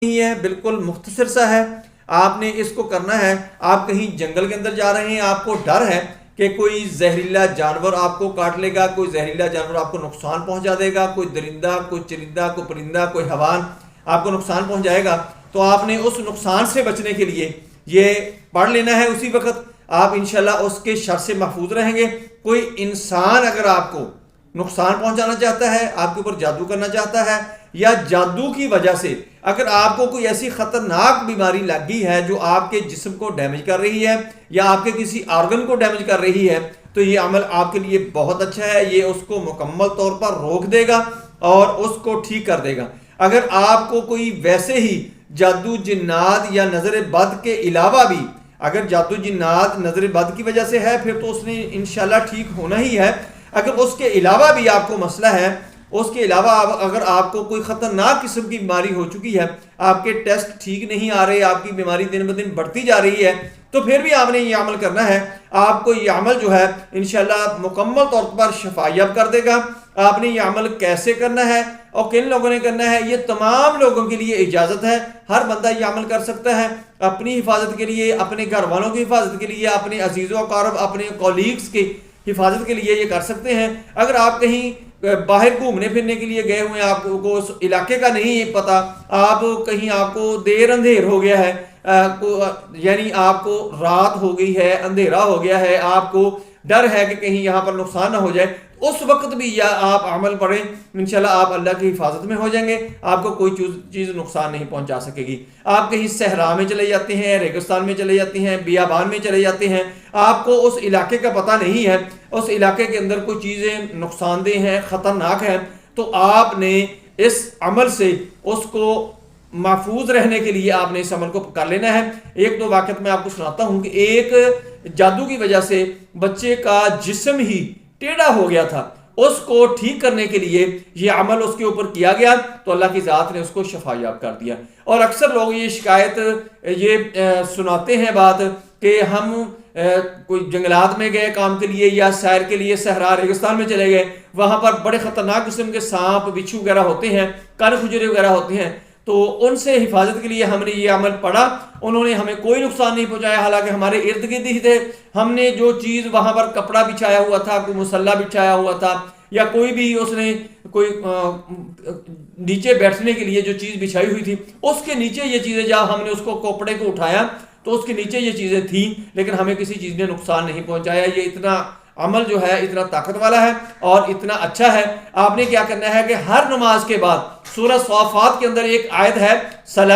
نہیں ہے، بالکل مختصر سا ہے. آپ نے اس کو کرنا ہے. آپ کہیں جنگل کے اندر جا رہے ہیں، آپ کو ڈر ہے کہ کوئی زہریلا جانور آپ کو کاٹ لے گا، کوئی زہریلا جانور آپ کو نقصان پہنچا دے گا، کوئی درندہ، کوئی چرندہ، کوئی پرندہ، کوئی حیوان آپ کو نقصان پہنچائے گا. تو آپ نے اس نقصان سے بچنے کے لیے یہ پڑھ لینا ہے اسی وقت. آپ انشاءاللہ اس کے شر سے محفوظ رہیں گے. کوئی انسان اگر آپ کو نقصان پہنچانا چاہتا ہے، آپ کے اوپر جادو کرنا چاہتا ہے، یا جادو کی وجہ سے اگر آپ کو کوئی ایسی خطرناک بیماری لگی ہے جو آپ کے جسم کو ڈیمیج کر رہی ہے یا آپ کے کسی آرگن کو ڈیمیج کر رہی ہے، تو یہ عمل آپ کے لیے بہت اچھا ہے. یہ اس کو مکمل طور پر روک دے گا اور اس کو ٹھیک کر دے گا. اگر آپ کو کوئی ویسے ہی جادو جنات یا نظر بد کے علاوہ بھی اگر جادو جنات نظر بد کی وجہ سے ہے، پھر تو اس نے انشاءاللہ ٹھیک ہونا ہی ہے. اگر اس کے علاوہ بھی آپ کو مسئلہ ہے، اس کے علاوہ اگر آپ کو کوئی خطرناک قسم کی بیماری ہو چکی ہے، آپ کے ٹیسٹ ٹھیک نہیں آ رہے، آپ کی بیماری دن بدن بڑھتی جا رہی ہے، تو پھر بھی آپ نے یہ عمل کرنا ہے. آپ کو یہ عمل جو ہے انشاءاللہ مکمل طور پر شفا یاب کر دے گا. آپ نے یہ عمل کیسے کرنا ہے اور کن لوگوں نے کرنا ہے، یہ تمام لوگوں کے لیے اجازت ہے. ہر بندہ یہ عمل کر سکتا ہے اپنی حفاظت کے لیے، اپنے گھر والوں کی حفاظت کے لیے، اپنے عزیز و اقارب، اپنے کولیگز کی حفاظت کے لیے یہ کر سکتے ہیں. اگر آپ کہیں باہر گھومنے پھرنے کے لیے گئے ہوئے ہیں، آپ کو اس علاقے کا نہیں پتا، آپ کہیں آپ کو دیر اندھیر ہو گیا ہے، یعنی آپ کو رات ہو گئی ہے، اندھیرا ہو گیا ہے، آپ کو ڈر ہے کہ کہیں یہاں پر نقصان نہ ہو جائے، اس وقت بھی یا آپ عمل پڑھیں، انشاءاللہ آپ اللہ کی حفاظت میں ہو جائیں گے. آپ کو کوئی چیز نقصان نہیں پہنچا سکے گی. آپ کہیں صحرا میں چلے جاتے ہیں، ریگستان میں چلے جاتے ہیں، بیابان میں چلے جاتے ہیں، آپ کو اس علاقے کا پتہ نہیں ہے، اس علاقے کے اندر کوئی چیزیں نقصان دہ ہیں، خطرناک ہیں، تو آپ نے اس عمل سے اس کو محفوظ رہنے کے لیے آپ نے اس عمل کو کر لینا ہے. ایک دو واقعات میں آپ کو سناتا ہوں کہ ایک جادو کی وجہ سے بچے کا جسم ہی ٹیڑھا ہو گیا تھا. اس کو ٹھیک کرنے کے لیے یہ عمل اس کے اوپر کیا گیا تو اللہ کی ذات نے اس کو شفا یاب کر دیا. اور اکثر لوگ یہ شکایت یہ سناتے ہیں بات کہ ہم کوئی جنگلات میں گئے کام کے لیے یا سیر کے لیے، صحرا ریگستان میں چلے گئے، وہاں پر بڑے خطرناک قسم کے سانپ بچھو وغیرہ ہوتے ہیں، کان کھجورے وغیرہ ہوتے ہیں، تو ان سے حفاظت کے لیے ہم نے یہ عمل پڑھا. انہوں نے ہمیں کوئی نقصان نہیں پہنچایا، حالانکہ ہمارے ارد گرد ہی تھے. ہم نے جو چیز وہاں پر کپڑا بچھایا ہوا تھا، کوئی مسلح بچھایا ہوا تھا، یا کوئی بھی اس نے کوئی نیچے بیٹھنے کے لیے جو چیز بچھائی ہوئی تھی، اس کے نیچے یہ چیزیں، جہاں ہم نے اس کو کپڑے کو اٹھایا تو اس کے نیچے یہ چیزیں تھیں، لیکن ہمیں کسی چیز نے نقصان نہیں پہنچایا. یہ اتنا عمل جو ہے اتنا طاقت والا ہے اور اتنا اچھا ہے. آپ نے کیا کرنا ہے کہ ہر نماز کے بعد سورہ صافات کے اندر ایک آیت ہے،